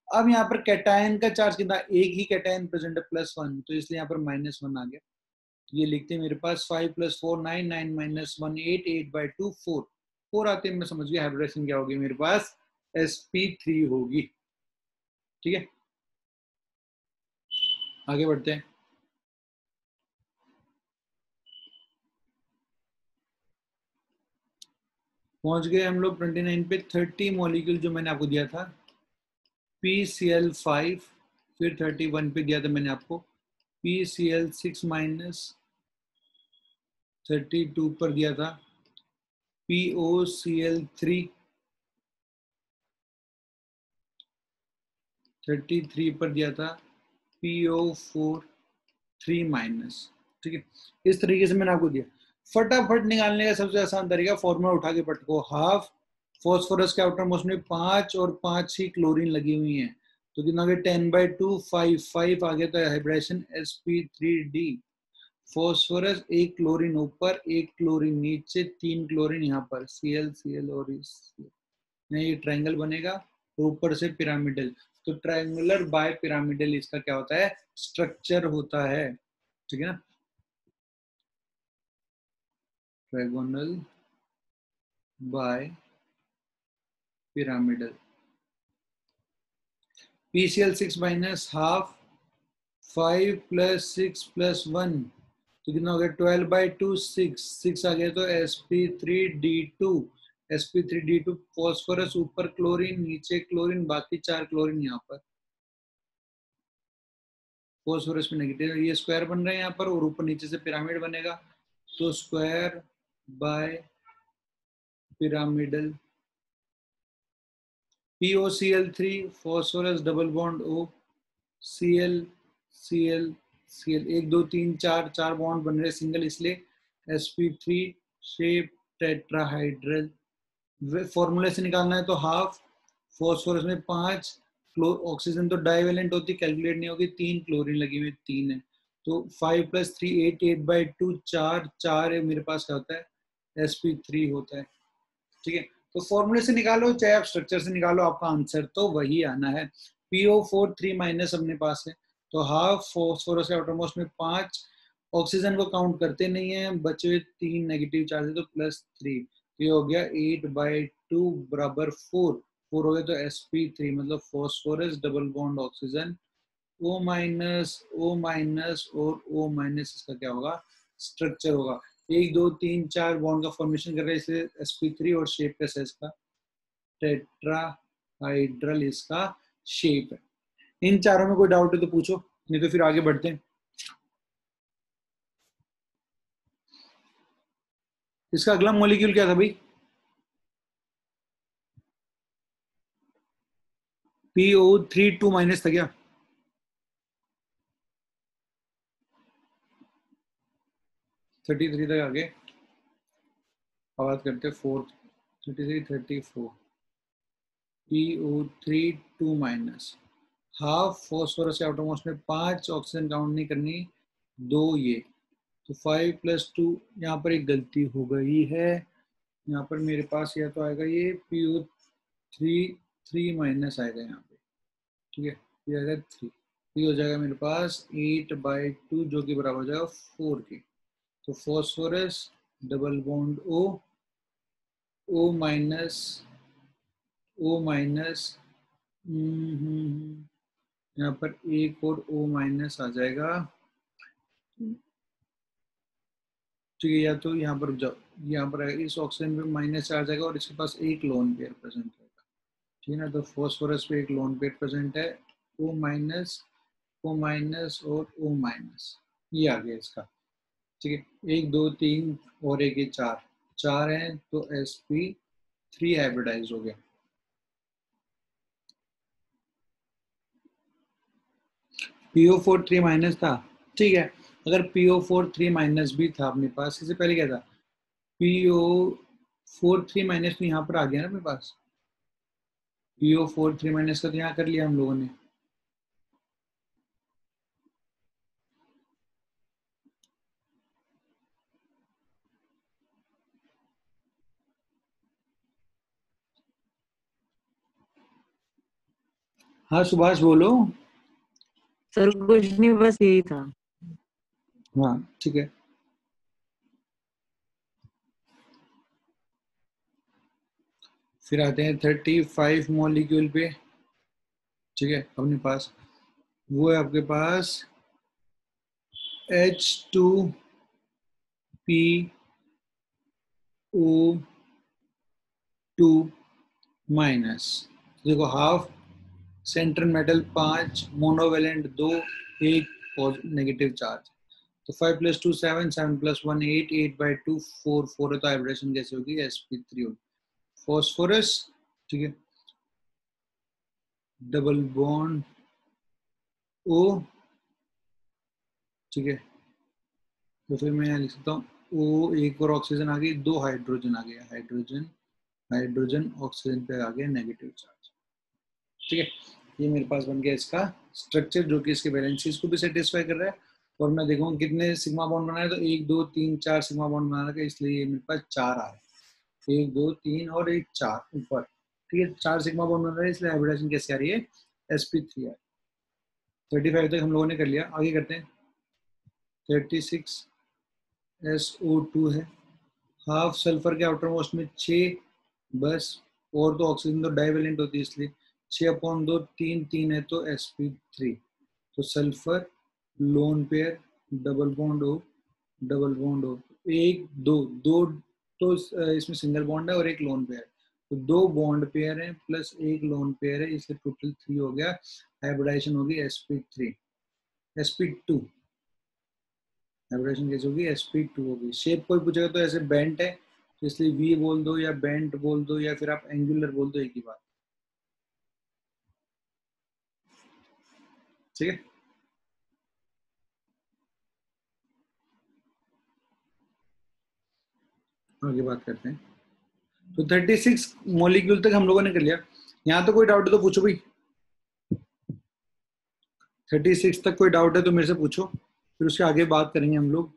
अब यहाँ पर कैटायन का चार्ज कितना, एक ही कैटायन प्रेजेंट है +1, तो इसलिए यहाँ पर -1 आ गया। ये लिखते हैं मेरे पास 5 + 4 9, 9 - 1 8, 8/2 4, 4 आते हैं, मैं समझ गया हाइब्रिडेशन क्या होगी मेरे पास, sp3 होगी। ठीक है, आगे बढ़ते हैं। पहुंच गए हम लोग 29 पे। 30 मॉलिक्यूल जो मैंने आपको दिया था PCl5, फिर 31 पे दिया था मैंने आपको PCl6 माइनस, 32 पर दिया था POCl3, 33 पर दिया था PO4 3 माइनस। ठीक है, इस तरीके से मैंने आपको दिया। फटाफट निकालने का सबसे आसान तरीका, फॉर्मूला उठा के पटको, हाफ फॉस्फोरस के आउटर मोस्ट में 5 और 5 ही क्लोरीन लगी हुई हैं, तो कितना आ गया 10/2 5, 5 आ गया तो हाइब्रिडेशन sp3d। फॉस्फोरस एक क्लोरीन ऊपर, एक क्लोरीन नीचे, 3 क्लोरीन यहाँ पर, Cl Cl और ये ट्रायंगल बनेगा, ऊपर से पिरामिडल, तो ट्रायंगुलर बाय पिरामिडल इसका क्या होता है, स्ट्रक्चर होता है। ठीक है ना, trigonal bipyramidal. PCl6 minus half, 5 + 6 + 1, तो कितना हो गया 12/2 6, 6 आ गया तो sp3d2, sp3d2 फॉस्फोरस ऊपर क्लोरीन नीचे क्लोरीन, बाकी 4 क्लोरीन यहाँ पर, फॉस्फोरस में नेगेटिव, ये स्क्वायर बन रहे हैं यहाँ पर और ऊपर नीचे से पिरामिड बनेगा, तो square by pyramidal. POCl3 phosphorus double bond O, Cl Cl Cl 1 2 3 4, 4 bond बन रहे सिंगल, इसलिए sp3 शेप टेट्राहाइड्रल। फॉर्मूले से निकालना है तो हाफ फॉस्फोरस में 5, ऑक्सीजन तो डाइवेलेंट होती, कैलकुलेट नहीं होगी, 3 क्लोरीन लगी हुई 3 है, तो 5 + 3 8, 8/2 4, 4 है मेरे पास क्या होता है sp3 होता है। ठीक है, तो फॉर्मूले से निकालो चाहे आप स्ट्रक्चर से निकालो, आपका आंसर तो वही आना है। PO4 3 माइनस अपने पास है, तो हाफ फॉस्फोरस के आउटरमोस्ट में 5, ऑक्सीजन को काउंट करते नहीं है, बचे हुए 3 नेगेटिव चार्ज है तो +3, ये हो गया 8/2 बराबर 4, 4 हो गया तो sp3 मतलब phosphorus double bond oxygen, O minus O minus और O माइनस, इसका क्या होगा स्ट्रक्चर होगा, 1 2 3 4 बॉन्ड का फॉर्मेशन कर रहा है, इसलिए sp3 और शेप कैसा है इसका टेट्राहाइड्रल इसका शेप है। इन चारों में कोई डाउट है तो पूछो, नहीं तो फिर आगे बढ़ते हैं। इसका अगला मॉलिक्यूल क्या था भाई? PO3 2- था क्या? थर्टी थ्री तक आगे बात करते 4, 33, 34। PO3 2-। हाफ फॉस्फोरस के आउटरमोस्ट में 5 ऑक्सीजन काउंट नहीं करनी, 2 ये, तो 5+2। यहाँ पर एक गलती हो गई है, यहाँ पर मेरे पास या तो आएगा ये PO3 3- आएगा यहाँ पे, ठीक है, ये आएगा 3, ये हो जाएगा मेरे पास 8/2 जो कि बराबर हो जाएगा 4 के। तो phosphorus double bond O minus यहाँ पर एक और O- आ जाएगा, ठीक है, या तो यहाँ पर जाओ, यहाँ पर इस ऑक्सीजन पे माइनस आ जाएगा और इसके पास एक लोन पेयर प्रेजेंट रहेगा, ठीक है ना। तो फॉस्फोरस पे एक लोन पेयर प्रेजेंट है, O-, O- और O-, ये आ गया इसका, ठीक है। 1 2 3 और एक ये 4, 4 है तो sp3 हाइब्रिडाइज हो गया। PO4 3- था, ठीक है। अगर PO4 3- भी था अपने पास, इससे पहले क्या था, PO4 3- तो यहाँ पर आ गया ना अपने पास, PO4 3- का तो यहाँ कर लिया हम लोगों ने। हाँ सुभाष बोलो। सर कुछ नहीं, बस यही था। हाँ ठीक है, फिर आते हैं 35 मॉलिक्यूल पे, ठीक है। अपने पास वो है आपके पास H2PO2-। देखो हाफ सेंट्रल मेटल 5, मोनोवेलेंट 2, एक नेगेटिव चार्ज, तो 5+2 7, 7+1 8, 8/2 4, 4 है तो हाइब्रिडेशन कैसे होगी, sp3 होगी। फॉस्फोरस, ठीक है, डबल बॉन्ड O, ठीक है, तो फिर मैं यहाँ लिख सकता हूँ O, एक और ऑक्सीजन आ गई, 2 हाइड्रोजन आ गया, हाइड्रोजन हाइड्रोजन ऑक्सीजन पे आ गया नेगेटिव चार्ज, ठीक है। ये मेरे पास बन गया इसका स्ट्रक्चर जो कि इसके वैलेंसीज को भी सेटिस्फाई कर रहा है। और मैं देखूंगा कितने सिग्मा बॉन्ड बनाए, तो 1 2 3 4 सिग्मा बॉन्ड बना रखा है, इसलिए ये मेरे पास 4 आ रहा है, 1 2 3 और एक 4 ऊपर, ठीक है, 4 सिग्मा बॉन्ड बन रहा है, इसलिए हाइब्रिडेशन कैसे आ रही है, sp3 है। 35 तक हम लोगों ने कर लिया, आगे करते हैं। 36 SO2 है, हाफ सल्फर के आउटर मोस्ट में 6 बस, और तो ऑक्सीजन तो डाइवेलेंट होती है इसलिए 6/2 3 3 है तो sp3, तो sulphur lone pair double bond हो, डबल बॉन्ड हो, एक दो दो, तो इसमें सिंगल बॉन्ड है और एक लोन पेयर, तो 2 बॉन्ड पेयर है प्लस एक लोन पेयर है, इसलिए टोटल 3 हो गया, हाइब्रिडाइजेशन होगी sp3। sp2 हाइब्रिडेशन कैसे होगी, sp2 होगी। शेप कोई पूछेगा तो ऐसे बेंट है, तो इसलिए वी बोल दो या बेंट बोल दो या फिर आप एंगुलर बोल दो, एक ही बात, ठीक है। आगे बात करते हैं। तो 36 मॉलिक्यूल तक हम लोगों ने कर लिया, यहाँ तो कोई डाउट है तो पूछो भाई। 36 तक कोई डाउट है तो मेरे से पूछो, फिर उसके आगे बात करेंगे हम लोग।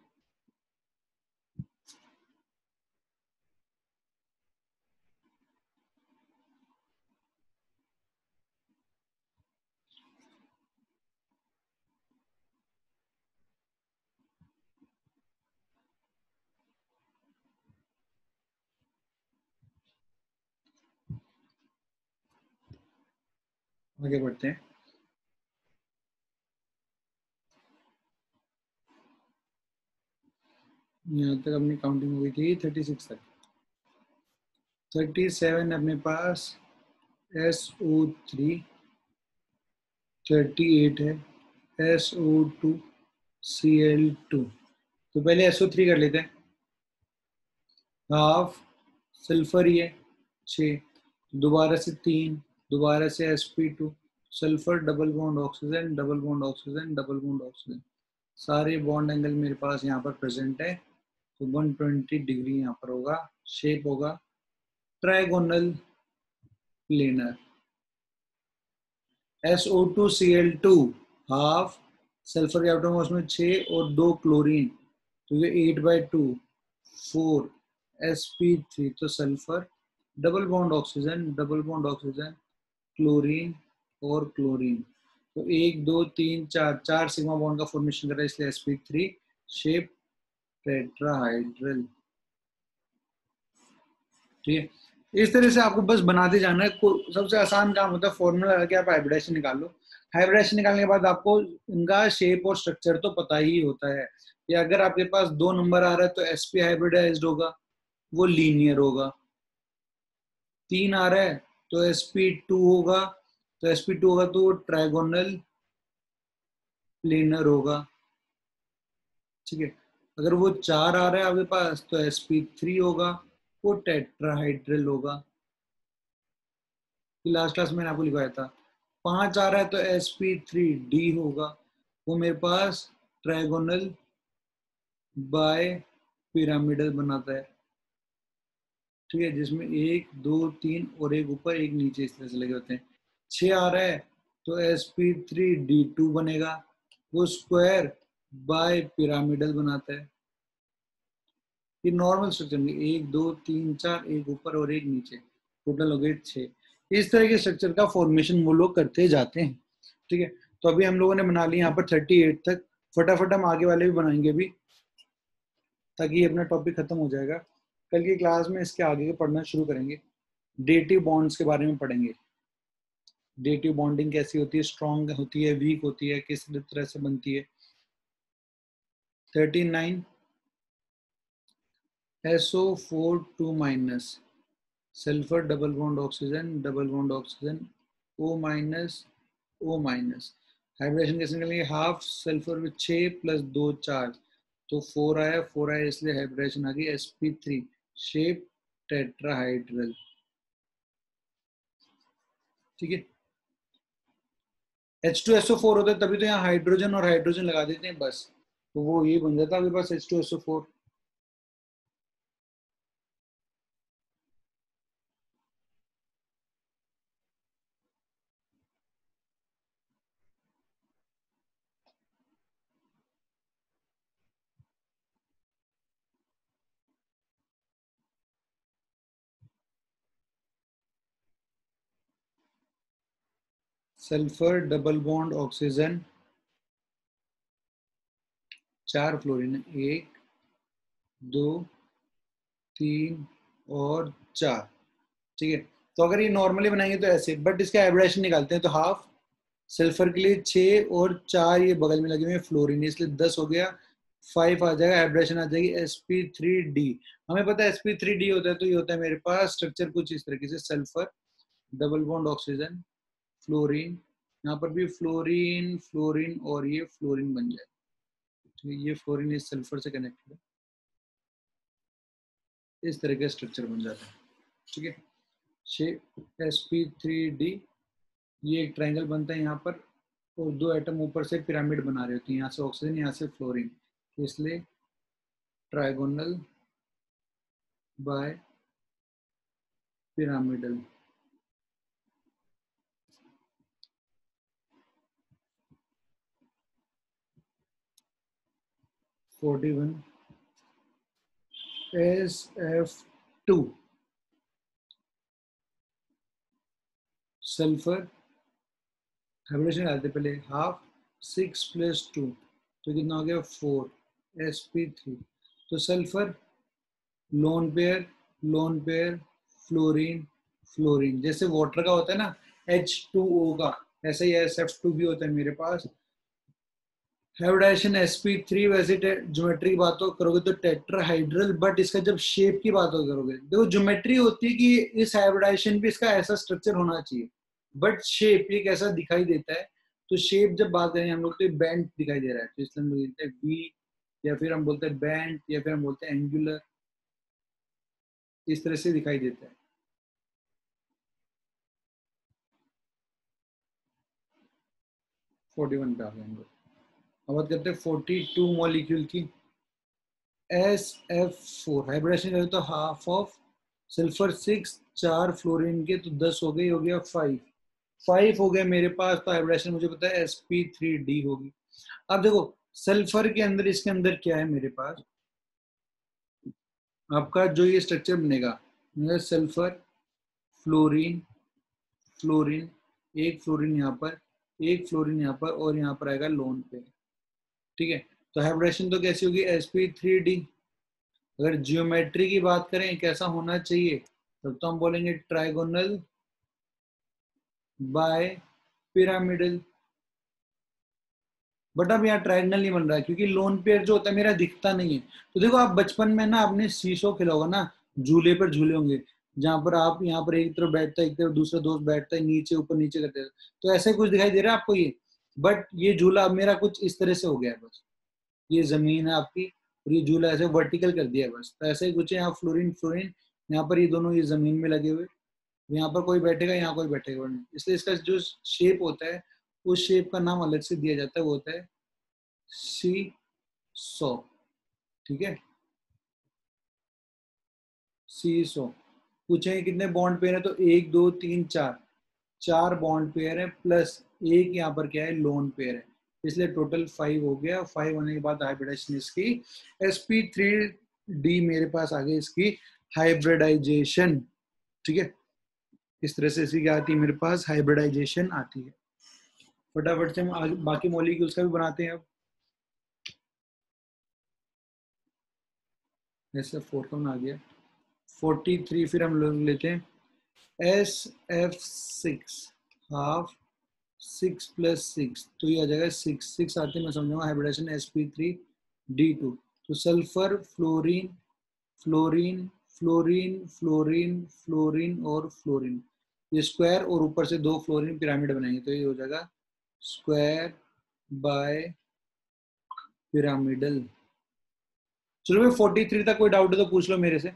आगे बढ़ते हैं। यहाँ तक अपनी काउंटिंग हुई थी 36 तक। 37 अपने पास SO3, 38 है SO2Cl2, तो पहले SO3 कर लेते हैं। हाफ सल्फर ही है 6, दोबारा से 3, दोबारा से sp2, sulphur double bond oxygen double bond oxygen double bond oxygen, सारे बॉन्ड एंगल मेरे पास यहाँ पर प्रेजेंट है, तो 120 डिग्री यहाँ पर होगा, शेप होगा trigonal planar. SO2Cl2 half sulphur के एटॉम्स में 6 और 2 क्लोरीन, तो ये 8/2 4 sp3, तो sulphur double bond oxygen chlorine और क्लोरीन, तो 1 2 3 4 4 सिग्मा बॉन्ड का फॉर्मेशन कर रहा है, इसलिए sp3 शेप टेट्राहाइड्रल। ठीक है, इस तरह से आपको बस बनाते जाना है। सबसे आसान काम होता है फॉर्मूला लगा के आप हाइब्रिडेशन निकाल लो। हाइब्रिडेशन निकालने के बाद आपको इनका शेप और स्ट्रक्चर तो पता ही होता है, या अगर आपके पास 2 नंबर आ रहा है तो sp हाइब्रिडाइज्ड होगा, वो लीनियर होगा। 3 आ रहा है तो sp2 होगा, तो sp2 होगा तो ट्राइगोनल प्लेनर होगा। ठीक है, अगर वो 4 आ रहा है आपके पास तो sp3 होगा, वो टेट्राहाइड्रल होगा। लास्ट क्लास मैंने आपको लिखवाया था। 5 आ रहा है तो sp3d होगा, वो मेरे पास ट्राइगोनल बाय पिरामिडल बनाता है। ठीक है, जिसमें 1 2 3 और एक ऊपर एक नीचे इस तरह से लगे होते हैं। 6 आ रहा है तो sp3d2 बनेगा, वो स्क्वायर बाय पिरामिडल बनाता है। ये नॉर्मल स्ट्रक्चर में 1 2 3 4 एक ऊपर और एक नीचे, टोटल हो गए 6। इस तरह के स्ट्रक्चर का फॉर्मेशन वो लोग करते जाते हैं। ठीक है, तो अभी हम लोगों ने बना लिया यहाँ पर 38 तक, फटाफट हम आगे वाले भी बनाएंगे अभी, ताकि ये अपना टॉपिक खत्म हो जाएगा। कल की क्लास में इसके आगे के पढ़ना शुरू करेंगे, डेटिव बॉन्ड्स के बारे में पढ़ेंगे। डेटिव बॉन्डिंग कैसी होती है, स्ट्रॉन्ग होती है, वीक होती है, किस तरह से बनती है। 39 SO4 2 minus, sulphur double bond oxygen O minus O minus, hybridization कैसे निकलेंगे, हाफ सल्फर में 6 प्लस 2 4, तो 4 आया इसलिए हाइब्रिडेशन आ गई sp3 शेप टेट्राहाइड्रल। ठीक है, H2SO4 होता है तभी तो यहाँ हाइड्रोजन और हाइड्रोजन लगा देते हैं बस, तो वो ये बन जाता है आपके पास H2SO4। Sulphur double bond oxygen 4 fluorine, 1 2 3 और 4। ठीक है, तो अगर ये नॉर्मली बनाएंगे तो ऐसे, बट इसका हाइब्रिडेशन निकालते हैं तो हाफ सल्फर के लिए 6 और 4 ये बगल में लगे हुए फ्लोरीन, इसलिए 10 हो गया, 5 आ जाएगा, हाइब्रिडेशन आ जाएगी sp3d। हमें पता है sp3d होता है, तो ये होता है मेरे पास स्ट्रक्चर कुछ इस तरीके से, sulphur double bond oxygen fluorine, यहाँ पर भी फ्लोरीन फ्लोरीन और ये फ्लोरीन बन जाए। तो ये फ्लोरीन इस सल्फर से कनेक्टेड है, इस तरह का स्ट्रक्चर बन जाता है। ठीक है, शेप sp3d, ये एक ट्रायंगल बनता है यहाँ पर, और 2 एटम ऊपर से पिरामिड बना रहे होते हैं, यहाँ से ऑक्सीजन यहाँ से फ्लोरीन, इसलिए trigonal bipyramidal. SF2 sulphur, hybridization डालते पहले, हाफ 6 + 2, तो कितना हो गया 4 sp3, तो sulphur lone pair fluorine fluorine, जैसे वाटर का होता है ना H2O का, ऐसे ही SF2 भी होता है मेरे पास। हाइब्रिडाइजेशन sp3, वैसे ज्योमेट्री की बात करोगे तो टेट्राहाइड्रल, बट इसका जब शेप की बात करोगे, देखो ज्योमेट्री होती है कि इस हाइब्रिडाइजेशन पे इसका ऐसा स्ट्रक्चर होना चाहिए, बट शेप ये कैसा दिखाई देता है, तो शेप जब बात करें हम लोग तो बैंड दिखाई दे रहा है, तो इसलिए हम लोग बोलते हैं वी, या फिर हम बोलते हैं बैंड, या फिर हम बोलते हैं एंगुलर। इस तरह से दिखाई देता है। (41) पे आ गए हम लोग। अब बात करते हैं 42 मॉलिक्यूल की। SF4 हाइब्रिडेशन तो हाफ ऑफ सल्फर 6, 4 फ्लोरीन के, तो 10 हो गई, हो गया 5 हो गए मेरे पास। तो हाइब्रिडेशन मुझे पता है sp3d होगी। अब देखो सल्फर के अंदर, इसके अंदर क्या है मेरे पास, आपका जो ये स्ट्रक्चर बनेगा, सल्फर, फ्लोरीन, फ्लोरीन, एक फ्लोरीन यहाँ पर, एक फ्लोरीन यहाँ पर, और यहाँ पर आएगा लोन पे। ठीक है, तो हाइब्रिडेशन तो कैसी होगी, sp3d। अगर जियोमेट्री की बात करें कैसा होना चाहिए, तब तो हम बोलेंगे ट्राइगोनल बाय पिरामिडल। बट अब यहाँ ट्रायंगल नहीं बन रहा है क्योंकि लोन पेयर जो होता है मेरा दिखता नहीं है। तो देखो आप बचपन में ना आपने शीशो खेला होगा ना, झूले पर झूले होंगे, जहां पर आप यहाँ पर एक तरफ बैठता है, एक तरफ दूसरा दोस्त बैठता है, नीचे ऊपर नीचे करते हैं, तो ऐसे कुछ दिखाई दे रहा है आपको ये। बट ये झूला अब मेरा कुछ इस तरह से हो गया है, बस ये जमीन है आपकी और ये झूला ऐसे वर्टिकल कर दिया है बस। तो ऐसे ही कुछ है, यहाँ फ्लोरीन फ्लोरीन, यहाँ पर ये दोनों ये जमीन में लगे हुए, यहाँ पर कोई बैठेगा, यहाँ कोई बैठेगा नहीं, इसलिए इसका जो शेप होता है उस शेप का नाम अलग से दिया जाता है, वो होता है सी सो। ठीक है, सी सो। पूछेंगे कितने बॉन्ड पेयर है, तो 1 2 3 4, 4 बॉन्ड पेयर है, प्लस एक यहाँ पर क्या है, लोन पेयर है, इसलिए टोटल 5 हो गया। 5 होने के बाद हाइब्रिडाइजेशन इसकी sp3d मेरे पास आ गई इसकी हाइब्रिडाइजेशन। ठीक है, इस तरह से इसकी क्या आती है मेरे पास, हाइब्रिडाइजेशन आती है। फटाफट से हम आगे बाकी मॉलिक्यूल्स का भी बनाते हैं। अब SF4 कौन आ गया, 43 फिर हम लोग लेते हैं SF6 हाफ 6 + 6, तो ये आ जाएगा 6 आते हैं, मैं समझाऊंगा हाइब्रिडेशन sp3d2। तो sulphur, fluorine, fluorine, fluorine, fluorine, fluorine और फ्लोरीन, ये स्क्वायर और ऊपर से 2 फ्लोरीन पिरामिड बनाएंगे, तो ये हो जाएगा स्क्वायर बाय पिरामिडल। चलो भाई 43 तक कोई डाउट है तो पूछ लो मेरे से।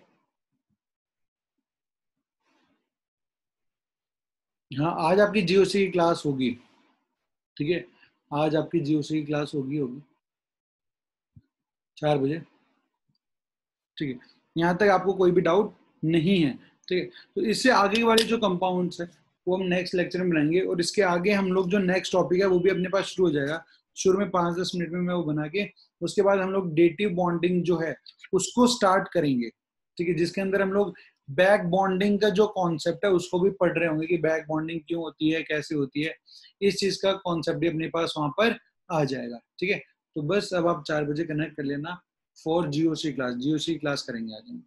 हाँ, आज आपकी जीओसी की क्लास होगी। ठीक है, आज आपकी जीओसी की क्लास होगी 4 बजे। ठीक है, यहाँ तक आपको कोई भी डाउट नहीं है। ठीक है, तो इससे आगे वाले जो कंपाउंड्स है वो हम नेक्स्ट लेक्चर में बनाएंगे, और इसके आगे हम लोग जो नेक्स्ट टॉपिक है वो भी अपने पास शुरू हो जाएगा। शुरू में 5-10 मिनट में मैं वो बना के, उसके बाद हम लोग डेटिव बॉन्डिंग जो है उसको स्टार्ट करेंगे। ठीक है, जिसके अंदर हम लोग बैक बॉन्डिंग का जो कॉन्सेप्ट है उसको भी पढ़ रहे होंगे कि बैक बॉन्डिंग क्यों होती है, कैसे होती है, इस चीज का कॉन्सेप्ट भी अपने पास वहां पर आ जाएगा। ठीक है, तो बस अब आप 4 बजे कनेक्ट कर लेना for GOC class. GOC class करेंगे आज हम।